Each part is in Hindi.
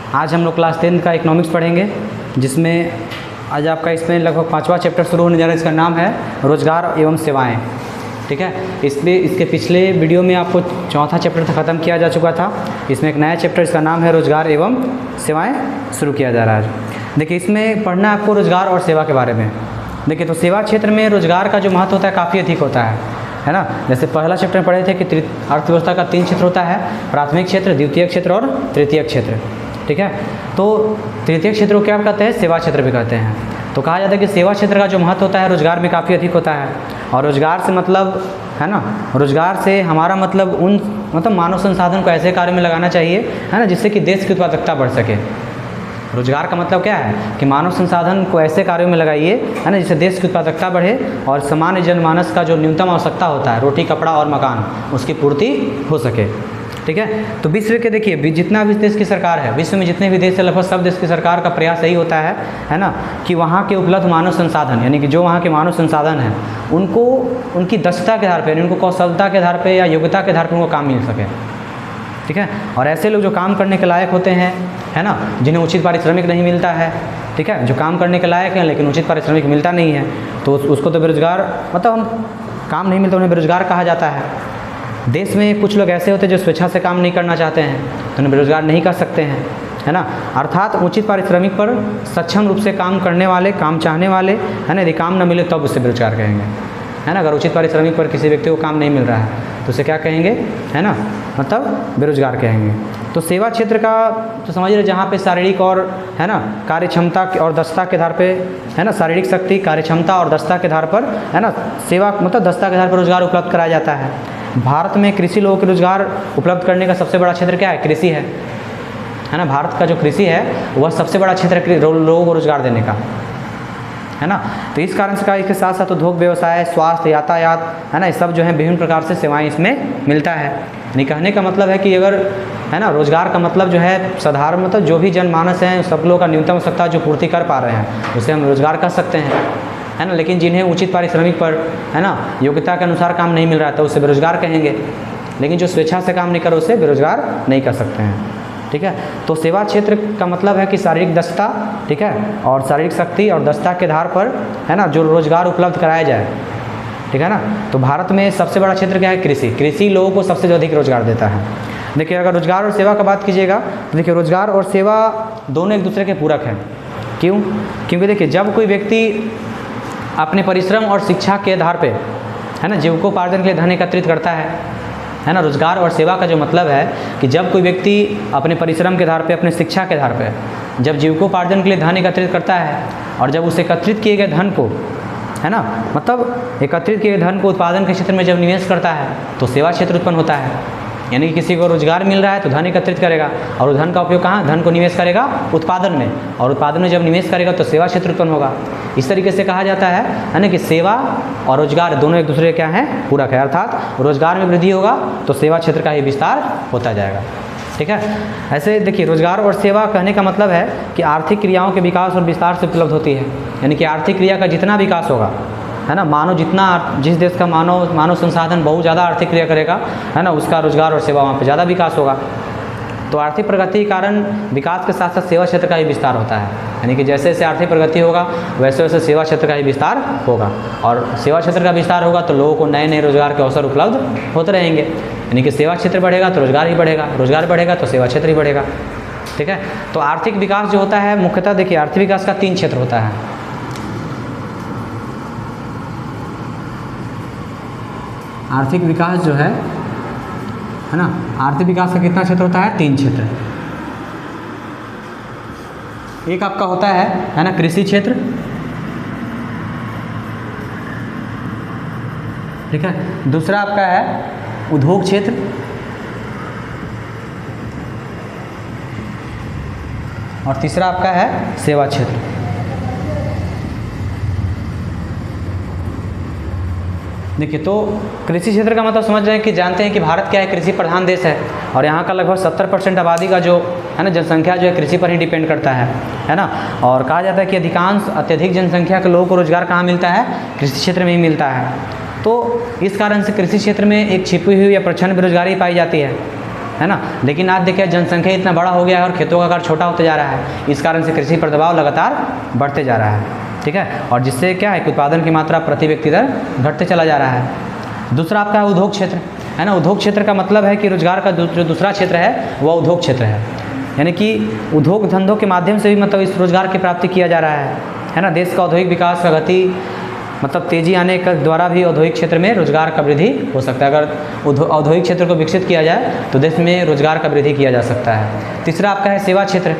आज हम लोग क्लास 10 का इकोनॉमिक्स पढ़ेंगे, जिसमें आज आपका इसमें लगभग 5वां चैप्टर शुरू होने जा रहा है। इसका नाम है रोजगार एवं सेवाएं। ठीक है, इसमें इसके पिछले वीडियो में आपको चौथा चैप्टर ख़त्म किया जा चुका था। इसमें एक नया चैप्टर, इसका नाम है रोजगार एवं सेवाएं, शुरू किया जा रहा है। देखिए, इसमें पढ़ना है आपको रोजगार और सेवा के बारे में। देखिए, तो सेवा क्षेत्र में रोजगार का जो महत्व होता है काफ़ी अधिक होता है ना। जैसे पहला चैप्टर में पढ़े थे कि अर्थव्यवस्था का 3 क्षेत्र होता है, प्राथमिक क्षेत्र, द्वितीय क्षेत्र और तृतीय क्षेत्र। ठीक है, तो तृतीय क्षेत्र को क्या कहते हैं? सेवा क्षेत्र भी कहते हैं। तो कहा जाता है कि सेवा क्षेत्र का जो महत्व होता है रोजगार में काफ़ी अधिक होता है। और रोजगार से मतलब है ना, रोजगार से हमारा मतलब मानव संसाधन को ऐसे कार्य में लगाना चाहिए, है ना, जिससे कि देश की उत्पादकता बढ़ सके। रोजगार का मतलब क्या है कि मानव संसाधन को ऐसे कार्यों में लगाइए, है ना, जिससे देश की उत्पादकता बढ़े और सामान्य जनमानस का जो न्यूनतम आवश्यकता होता है, रोटी, कपड़ा और मकान, उसकी पूर्ति हो सके। ठीक है, तो विश्व के देखिए जितना भी देश की सरकार है, विश्व में जितने भी देश है, लगभग सब देश की सरकार का प्रयास यही होता है ना, कि वहाँ के उपलब्ध मानव संसाधन, यानी कि जो वहाँ के मानव संसाधन हैं, उनको उनकी दक्षता के आधार पर, उनको कौशलता के आधार पर या योग्यता के आधार पर उनको काम मिल सके। ठीक है, और ऐसे लोग जो काम करने के लायक होते हैं, है ना, जिन्हें उचित पारिश्रमिक नहीं मिलता है, ठीक है, जो काम करने के लायक हैं लेकिन उचित पारिश्रमिक मिलता नहीं है, तो उसको तो बेरोजगार, मतलब हम काम नहीं मिलता उन्हें बेरोजगार कहा जाता है। देश में कुछ लोग ऐसे होते हैं जो स्वेच्छा से काम नहीं करना चाहते हैं, तो उन्हें बेरोजगार नहीं कर सकते हैं, है ना। अर्थात उचित पारिश्रमिक पर सक्षम रूप से काम करने वाले, काम चाहने वाले, है ना, यदि काम न मिले तब उसे बेरोजगार कहेंगे, है ना। अगर उचित पारिश्रमिक पर किसी व्यक्ति को काम नहीं मिल रहा है तो उसे क्या कहेंगे, है ना, मतलब बेरोजगार कहेंगे। तो सेवा क्षेत्र का तो समझ रहे, जहाँ पे शारीरिक और, है ना, कार्य क्षमता और दक्षता के आधार पे, है ना, शारीरिक शक्ति, कार्य क्षमता और दक्षता के आधार पर, है ना, सेवा मतलब दक्षता के आधार पर रोजगार उपलब्ध कराया जाता है। भारत में कृषि लोगों के रोजगार उपलब्ध करने का सबसे बड़ा क्षेत्र क्या है? कृषि है ना। भारत का जो कृषि है वह सबसे बड़ा क्षेत्र है लोगों को रोजगार देने का, है ना। तो इस कारण से का इसके साथ साथ उद्योग, व्यवसाय, स्वास्थ्य, यातायात, है ना, ये सब जो है विभिन्न प्रकार से सेवाएं इसमें मिलता है। यानी कहने का मतलब है कि अगर, है ना, रोजगार का मतलब जो है साधारण, मतलब जो भी जनमानस हैं सब लोग का न्यूनतम आवश्यकता जो पूर्ति कर पा रहे हैं उसे हम रोजगार कह सकते हैं, है ना। लेकिन जिन्हें उचित पारिश्रमिक पर, है ना, योग्यता के अनुसार काम नहीं मिल रहा है तो उसे बेरोजगार कहेंगे। लेकिन जो स्वेच्छा से काम नहीं कर उसे बेरोजगार नहीं कर सकते हैं। ठीक है, तो सेवा क्षेत्र का मतलब है कि शारीरिक दक्षता, ठीक है, और शारीरिक शक्ति और दक्षता के आधार पर, है ना, जो रोजगार उपलब्ध कराया जाए। ठीक है ना। तो भारत में सबसे बड़ा क्षेत्र क्या है? कृषि। कृषि लोगों को सबसे अधिक रोजगार देता है। देखिए, अगर रोजगार और सेवा का बात कीजिएगा तो देखिए रोजगार और सेवा दोनों एक दूसरे के पूरक हैं। क्यों? क्योंकि देखिए, जब कोई व्यक्ति अपने परिश्रम और शिक्षा के आधार पे, है ना, जीविकोपार्जन के लिए धन एकत्रित करता है ना। रोजगार और सेवा का जो मतलब है कि जब कोई व्यक्ति अपने परिश्रम के आधार पे, अपने शिक्षा के आधार पे जब जीविकोपार्जन के लिए धन एकत्रित करता है और जब उस एकत्रित किए गए धन को, है ना, मतलब एकत्रित किए गए धन को उत्पादन के क्षेत्र में जब निवेश करता है तो सेवा क्षेत्र उत्पन्न होता है। यानी कि किसी को रोजगार मिल रहा है तो धन एकत्रित करेगा और उस धन का उपयोग कहाँ? धन को निवेश करेगा उत्पादन में, और उत्पादन में जब निवेश करेगा तो सेवा क्षेत्र उत्पन्न होगा। इस तरीके से कहा जाता है ना, कि सेवा और रोजगार दोनों एक दूसरे क्या हैं? पूरक है। अर्थात रोजगार में वृद्धि होगा तो सेवा क्षेत्र का ही विस्तार होता जाएगा। ठीक है, ऐसे देखिए रोजगार और सेवा कहने का मतलब है कि आर्थिक क्रियाओं के विकास और विस्तार से उपलब्ध होती है। यानी कि आर्थिक क्रिया का जितना विकास होगा, है ना, जिस देश का मानव संसाधन बहुत ज़्यादा आर्थिक क्रिया करेगा, है ना, उसका रोजगार और सेवा वहाँ पे ज़्यादा विकास होगा। तो आर्थिक प्रगति के कारण विकास के साथ साथ सेवा क्षेत्र का ही विस्तार होता है। यानी कि जैसे जैसे आर्थिक प्रगति होगा वैसे वैसे सेवा क्षेत्र का ही विस्तार होगा, और सेवा क्षेत्र का विस्तार होगा तो लोगों को नए नए रोजगार के अवसर उपलब्ध होते रहेंगे। यानी कि सेवा क्षेत्र बढ़ेगा तो रोजगार ही बढ़ेगा, रोजगार बढ़ेगा तो सेवा क्षेत्र ही बढ़ेगा। ठीक है, तो आर्थिक विकास जो होता है मुख्यतः देखिए आर्थिक विकास का 3 क्षेत्र होता है। आर्थिक विकास जो है ना, आर्थिक विकास का कितना क्षेत्र होता है? 3 क्षेत्र। एक आपका होता है ना, कृषि क्षेत्र। ठीक है, दूसरा आपका है उद्योग क्षेत्र, और तीसरा आपका है सेवा क्षेत्र। देखिए, तो कृषि क्षेत्र का मतलब समझ रहे हैं कि जानते हैं कि भारत क्या है? कृषि प्रधान देश है, और यहाँ का लगभग 70% आबादी का जो है ना जनसंख्या जो है कृषि पर ही डिपेंड करता है ना। और कहा जाता है कि अत्यधिक जनसंख्या के लोगों को रोजगार कहाँ मिलता है? कृषि क्षेत्र में ही मिलता है। तो इस कारण से कृषि क्षेत्र में एक छिपी हुई या प्रच्छन्न बेरोजगारी पाई जाती है। है ना। लेकिन आज देखिए जनसंख्या इतना बड़ा हो गया है और खेतों का आकार छोटा होते जा रहा है, इस कारण से कृषि पर दबाव लगातार बढ़ते जा रहा है, ठीक है। और जिससे क्या है कि उत्पादन की मात्रा प्रति व्यक्ति दर घटते चला जा रहा है। दूसरा आपका है उद्योग क्षेत्र, है ना। उद्योग क्षेत्र का मतलब है कि रोजगार का जो दूसरा क्षेत्र है वह उद्योग क्षेत्र है, यानी कि उद्योग धंधों के माध्यम से भी मतलब इस रोजगार की प्राप्ति किया जा रहा है ना। देश का औद्योगिक विकास का गति मतलब तेजी आने के द्वारा भी औद्योगिक क्षेत्र में रोजगार का वृद्धि हो सकता है। अगर औद्योगिक क्षेत्र को विकसित किया जाए तो देश में रोजगार का वृद्धि किया जा सकता है। तीसरा आपका है सेवा क्षेत्र।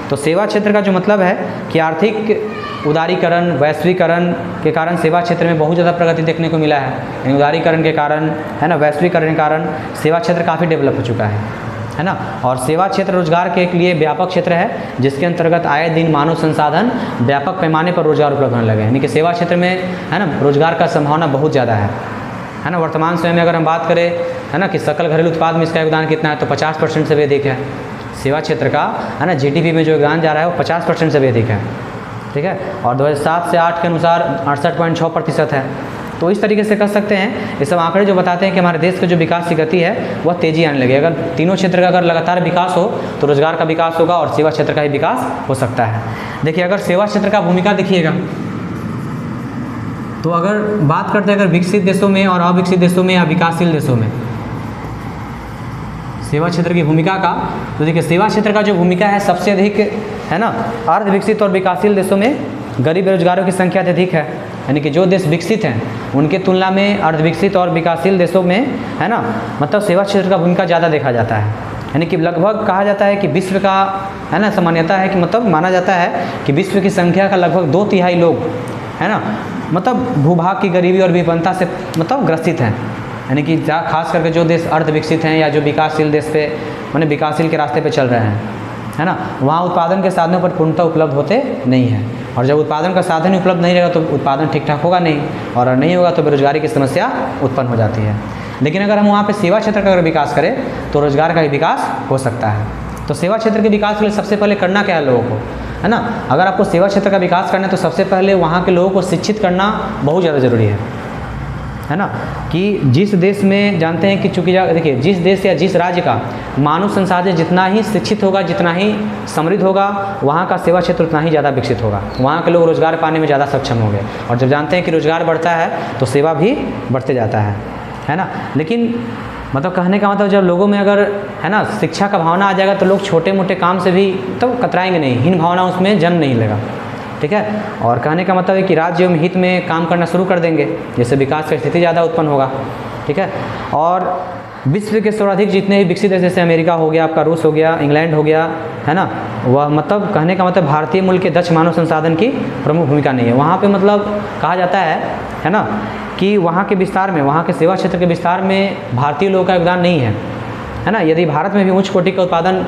तो सेवा क्षेत्र का जो मतलब है कि आर्थिक उदारीकरण, वैश्वीकरण के कारण सेवा क्षेत्र में बहुत ज़्यादा प्रगति देखने को मिला है। उदारीकरण के कारण, है ना, वैश्वीकरण के कारण सेवा क्षेत्र काफ़ी डेवलप हो चुका है ना। और सेवा क्षेत्र रोजगार के लिए व्यापक क्षेत्र है, जिसके अंतर्गत आए दिन मानव संसाधन व्यापक पैमाने पर रोजगार उपलब्ध होने लगे, यानी कि सेवा क्षेत्र में, है ना, रोजगार का संभावना बहुत ज़्यादा है ना। वर्तमान समय में अगर हम बात करें, है ना, कि सकल घरेलू उत्पाद में इसका योगदान कितना है, तो 50% से भी अधिक है सेवा क्षेत्र का, है ना। जीडीपी में जो योगदान जा रहा है वो 50% से भी अधिक है, ठीक है। और 2007 से 8 के अनुसार 68.6% है। तो इस तरीके से कर सकते हैं, ये सब आंकड़े जो बताते हैं कि हमारे देश का जो विकास की गति है वह तेज़ी आने लगी। अगर तीनों क्षेत्र का अगर लगातार विकास हो तो रोजगार का विकास होगा और सेवा क्षेत्र का ही विकास हो सकता है। देखिए अगर सेवा क्षेत्र का भूमिका देखिएगा, तो अगर बात करते हैं अगर विकसित देशों में और अविकसित देशों में या विकासशील देशों में सेवा क्षेत्र की भूमिका का, तो देखिए सेवा क्षेत्र का जो भूमिका है सबसे अधिक, है ना, अर्ध विकसित और विकासशील देशों में गरीब बेरोजगारों की संख्या अधिक है, यानी कि जो देश विकसित हैं उनके तुलना में अर्धविकसित और विकासशील देशों में, है ना, मतलब सेवा क्षेत्र का भूमिका ज़्यादा देखा जाता है। यानी कि लगभग कहा जाता है कि विश्व का, है ना, सामान्यता है कि मतलब माना जाता है कि विश्व की संख्या का लगभग 2/3 लोग, है ना, मतलब भूभाग की गरीबी और विपन्नता से मतलब ग्रसित हैं। यानी कि खास करके जो देश अर्धविकसित हैं या जो विकासशील देश पे माने विकासशील के रास्ते पे चल रहे हैं, है ना, वहाँ उत्पादन के साधनों पर पूर्णतः उपलब्ध होते नहीं हैं। और जब उत्पादन का साधन ही उपलब्ध नहीं रहेगा तो उत्पादन ठीक ठाक होगा नहीं, और नहीं होगा तो बेरोजगारी की समस्या उत्पन्न हो जाती है। लेकिन अगर हम वहाँ पे सेवा क्षेत्र का अगर विकास करें तो रोजगार का भी विकास हो सकता है। तो सेवा क्षेत्र के विकास के लिए सबसे पहले करना क्या है लोगों को, है ना। अगर आपको सेवा क्षेत्र का विकास करना है तो सबसे पहले वहाँ के लोगों को शिक्षित करना बहुत ज़्यादा ज़रूरी है ना। कि जिस देश में जानते हैं कि चूँकि देखिए जिस देश या जिस राज्य का मानव संसाधन जितना ही शिक्षित होगा, जितना ही समृद्ध होगा, वहाँ का सेवा क्षेत्र उतना ही ज़्यादा विकसित होगा, वहाँ के लोग रोज़गार पाने में ज़्यादा सक्षम होंगे। और जब जानते हैं कि रोज़गार बढ़ता है तो सेवा भी बढ़ते जाता है ना। लेकिन मतलब कहने का मतलब जब लोगों में अगर, है ना, शिक्षा का भावना आ जाएगा तो लोग छोटे मोटे काम से भी तो कतराएंगे नहीं, हीन भावना उसमें जन्म नहीं लेगा, ठीक है। और कहने का मतलब है कि राज्य एवं हित में काम करना शुरू कर देंगे, जैसे विकास की स्थिति ज़्यादा उत्पन्न होगा, ठीक है। और विश्व के सर्वाधिक जितने ही विकसित देश जैसे अमेरिका हो गया, आपका रूस हो गया, इंग्लैंड हो गया, है ना, वह मतलब कहने का मतलब भारतीय मूल के दक्ष मानव संसाधन की प्रमुख भूमिका नहीं है। वहाँ पे मतलब कहा जाता है ना, कि वहाँ के विस्तार में, वहाँ के सेवा क्षेत्र के विस्तार में भारतीय लोगों का योगदान नहीं है ना। यदि भारत में भी उच्च कोटि का उत्पादन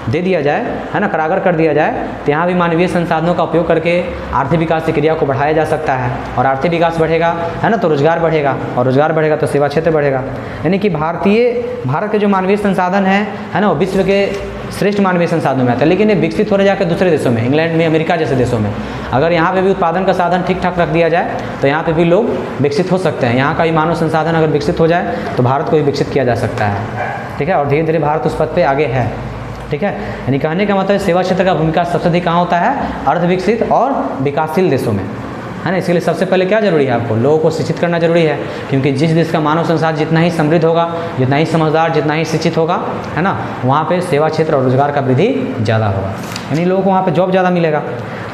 दे दिया जाए, है ना, करागर कर दिया जाए, तो यहाँ भी मानवीय संसाधनों का उपयोग करके आर्थिक विकास की क्रिया को बढ़ाया जा सकता है। और आर्थिक विकास बढ़ेगा, है ना, तो रोजगार बढ़ेगा, और रोजगार बढ़ेगा तो सेवा क्षेत्र बढ़ेगा। यानी कि भारत के जो मानवीय संसाधन है ना, वो विश्व के श्रेष्ठ मानवीय संसाधनों में आता है। लेकिन ये विकसित हो रहे जाकर दूसरे देशों में, इंग्लैंड में, अमेरिका जैसे देशों में, अगर यहाँ पे भी उत्पादन का साधन ठीक ठाक रख दिया जाए तो यहाँ पे भी लोग विकसित हो सकते हैं। यहाँ का भी मानव संसाधन अगर विकसित हो जाए तो भारत को भी विकसित किया जा सकता है, ठीक है। और धीरे धीरे भारत उस पथ पे आगे है, ठीक है। यानी कहने का मतलब सेवा क्षेत्र का भूमिका सबसे अधिक कहाँ होता है, अर्धविकसित और विकासशील देशों में, है ना। इसके लिए सबसे पहले क्या जरूरी है, आपको लोगों को शिक्षित करना जरूरी है, क्योंकि जिस देश का मानव संसाधन जितना ही समृद्ध होगा, जितना ही समझदार, जितना ही शिक्षित होगा, है ना, वहाँ पे सेवा क्षेत्र और रोजगार का वृद्धि ज़्यादा होगा, यानी लोगों को वहाँ पे जॉब ज़्यादा मिलेगा।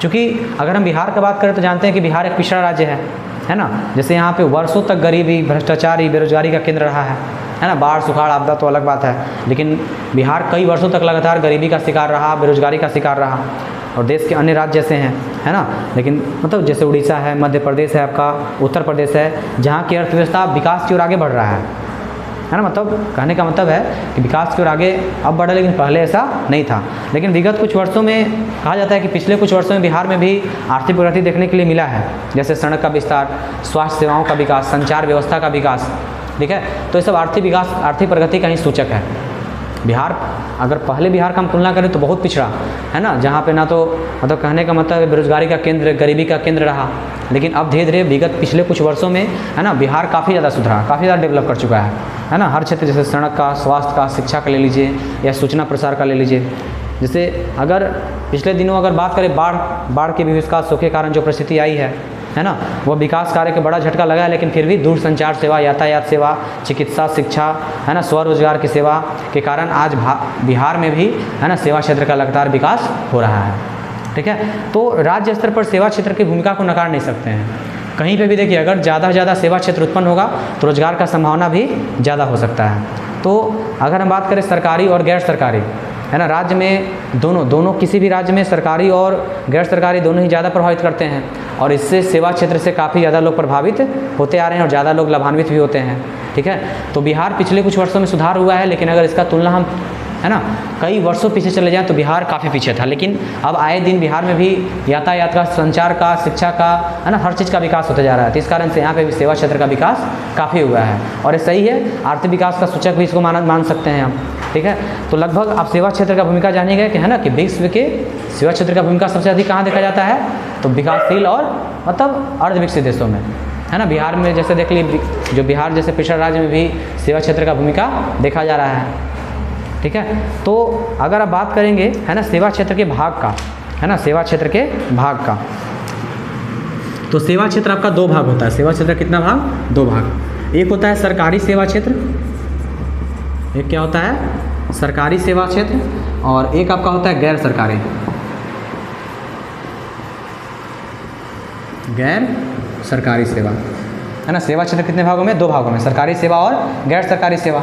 क्योंकि अगर हम बिहार की बात करें तो जानते हैं कि बिहार एक पिछड़ा राज्य है ना। जैसे यहाँ पे वर्षों तक गरीबी, भ्रष्टाचारी, बेरोजगारी का केंद्र रहा है ना। बाढ़, सुखाड़, आपदा तो अलग बात है, लेकिन बिहार कई वर्षों तक लगातार गरीबी का शिकार रहा, बेरोजगारी का शिकार रहा। और देश के अन्य राज्य जैसे हैं, है ना, लेकिन मतलब जैसे उड़ीसा है, मध्य प्रदेश है, आपका उत्तर प्रदेश है, जहाँ की अर्थव्यवस्था विकास की ओर आगे बढ़ रहा है ना। मतलब कहने का मतलब है कि विकास की ओर आगे अब बढ़ा, लेकिन पहले ऐसा नहीं था। लेकिन विगत कुछ वर्षों में कहा जाता है कि पिछले कुछ वर्षों में बिहार में भी आर्थिक प्रगति देखने के लिए मिला है, जैसे सड़क का विस्तार, स्वास्थ्य सेवाओं का विकास, संचार व्यवस्था का विकास, ठीक है। तो ये सब आर्थिक विकास, आर्थिक प्रगति का ही सूचक है बिहार, अगर पहले बिहार का हम तुलना करें तो बहुत पिछड़ा है ना, जहाँ पे ना तो मतलब कहने का मतलब बेरोजगारी का केंद्र, गरीबी का केंद्र रहा। लेकिन अब धीरे धीरे विगत पिछले कुछ वर्षों में है ना बिहार काफ़ी ज़्यादा सुधरा, काफ़ी ज़्यादा डेवलप कर चुका है ना। हर क्षेत्र, जैसे सड़क का, स्वास्थ्य का, शिक्षा का ले लीजिए, या सूचना प्रसार का ले लीजिए। जैसे अगर पिछले दिनों अगर बात करें बाढ़ के विकास शोक के कारण जो परिस्थिति आई है ना, वह विकास कार्य के बड़ा झटका लगा है। लेकिन फिर भी दूरसंचार सेवा, यातायात सेवा, चिकित्सा, शिक्षा है ना, स्वरोजगार की सेवा के कारण आज बिहार में भी है ना सेवा क्षेत्र का लगातार विकास हो रहा है। ठीक है, तो राज्य स्तर पर सेवा क्षेत्र की भूमिका को नकार नहीं सकते हैं। कहीं पे भी देखिए, अगर ज़्यादा से ज़्यादा सेवा क्षेत्र उत्पन्न होगा तो रोजगार का संभावना भी ज़्यादा हो सकता है। तो अगर हम बात करें सरकारी और गैर सरकारी है ना, राज्य में दोनों किसी भी राज्य में सरकारी और गैर सरकारी दोनों ही ज़्यादा प्रभावित करते हैं, और इससे सेवा क्षेत्र से काफ़ी ज़्यादा लोग प्रभावित होते आ रहे हैं और ज़्यादा लोग लाभान्वित भी होते हैं। ठीक है, तो बिहार पिछले कुछ वर्षों में सुधार हुआ है, लेकिन अगर इसका तुलना हम है ना कई वर्षों पीछे चले जाएं तो बिहार काफ़ी पीछे था। लेकिन अब आए दिन बिहार में भी यातायात का, संचार का, शिक्षा का है ना, हर चीज़ का विकास होते जा रहा है। तो इस कारण से यहाँ पे भी सेवा क्षेत्र का विकास काफ़ी हुआ है, और ये सही है, आर्थिक विकास का सूचक भी इसको मान सकते हैं हम। ठीक है, तो लगभग आप सेवा क्षेत्र का भूमिका जानिए गए कि है ना कि विश्व के सेवा क्षेत्र का भूमिका सबसे अधिक कहाँ देखा जाता है, तो विकासशील और मतलब अर्धविकसित देशों में है ना। बिहार में जैसे देख लीजिए, जो बिहार जैसे पिछड़ा राज्य में भी सेवा क्षेत्र का भूमिका देखा जा रहा है। ठीक है, तो अगर आप बात करेंगे है ना सेवा क्षेत्र के भाग का, है ना सेवा क्षेत्र के भाग का, तो सेवा क्षेत्र आपका दो भाग होता है। सेवा क्षेत्र कितना भाग? दो भाग। एक होता है सरकारी सेवा क्षेत्र, एक क्या होता है सरकारी सेवा क्षेत्र, और एक आपका होता है गैर सरकारी, गैर सरकारी सेवा है ना। सेवा क्षेत्र कितने भागों में? दो भागों में, सरकारी सेवा और गैर सरकारी सेवा।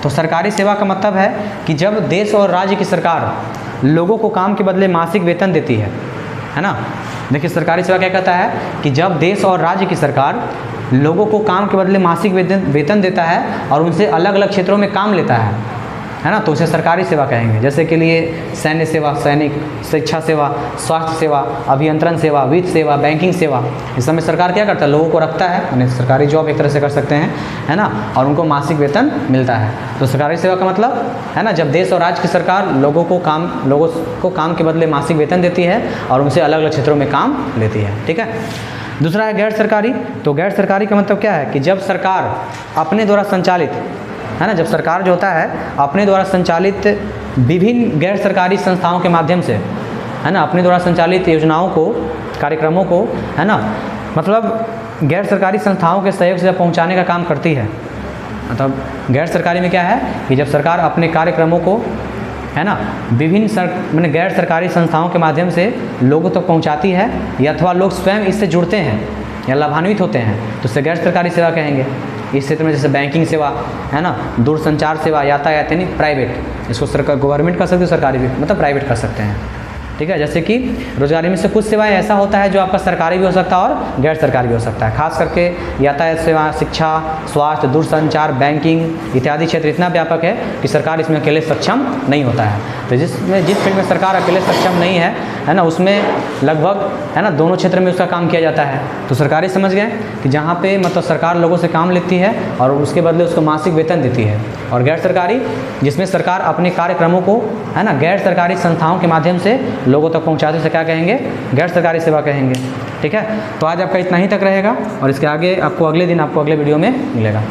तो सरकारी सेवा का मतलब है कि जब देश और राज्य की सरकार लोगों को काम के बदले मासिक वेतन देती है ना। देखिए सरकारी सेवा क्या कहता है कि जब देश और राज्य की सरकार लोगों को काम के बदले मासिक वेतन देता है और उनसे अलग अलग क्षेत्रों में काम लेता है ना, तो उसे सरकारी सेवा कहेंगे। जैसे के लिए सैन्य सेवा, सैनिक, शिक्षा सेवा, स्वास्थ्य सेवा, अभियंत्रण सेवा, वित्त सेवा, बैंकिंग सेवा, इस समय सरकार क्या करता है, लोगों को रखता है, यानी सरकारी जॉब एक तरह से कर सकते हैं है ना, और उनको मासिक वेतन मिलता है। तो सरकारी सेवा का मतलब है ना जब देश और राज्य की सरकार लोगों को काम के बदले मासिक वेतन देती है और उनसे अलग अलग क्षेत्रों में काम लेती है। ठीक है, दूसरा है गैर सरकारी। तो गैर सरकारी का मतलब क्या है कि जब सरकार अपने द्वारा संचालित है ना, जब सरकार जो होता है अपने द्वारा संचालित विभिन्न गैर सरकारी संस्थाओं के माध्यम से है ना, अपने द्वारा संचालित योजनाओं को, कार्यक्रमों को है ना, मतलब गैर सरकारी संस्थाओं के सहयोग से पहुंचाने का काम करती है। मतलब गैर सरकारी में क्या है कि जब सरकार अपने कार्यक्रमों को है ना विभिन्न गैर सरकारी संस्थाओं के माध्यम से लोगों तक पहुंचाती है, या अथवा लोग स्वयं इससे जुड़ते हैं या लाभान्वित होते हैं, तो उसे गैर सरकारी सेवा कहेंगे। इस क्षेत्र में जैसे बैंकिंग सेवा है ना, दूरसंचार सेवा, यातायात, यानी प्राइवेट, इसको सरकार गवर्नमेंट कर सकते हो, सरकारी भी मतलब प्राइवेट कर सकते हैं। ठीक है, जैसे कि रोजगारी में से कुछ सेवाएं ऐसा होता है जो आपका सरकारी भी हो सकता है और गैर सरकारी भी हो सकता है। खास करके यातायात सेवा, शिक्षा, स्वास्थ्य, दूरसंचार, बैंकिंग इत्यादि क्षेत्र इतना व्यापक है कि सरकार इसमें अकेले सक्षम नहीं होता है। तो जिस फील्ड में सरकार अकेले सक्षम नहीं है ना, उसमें लगभग है ना दोनों क्षेत्र में उसका काम किया जाता है। तो सरकारी समझ गए कि जहाँ पे मतलब सरकार लोगों से काम लेती है और उसके बदले उसको मासिक वेतन देती है, और गैर सरकारी जिसमें सरकार अपने कार्यक्रमों को है ना गैर सरकारी संस्थाओं के माध्यम से लोगों तक पहुंचाते से क्या कहेंगे, गैर सरकारी सेवा कहेंगे। ठीक है, तो आज आपका इतना ही तक रहेगा, और इसके आगे आपको अगले दिन आपको अगले वीडियो में मिलेगा।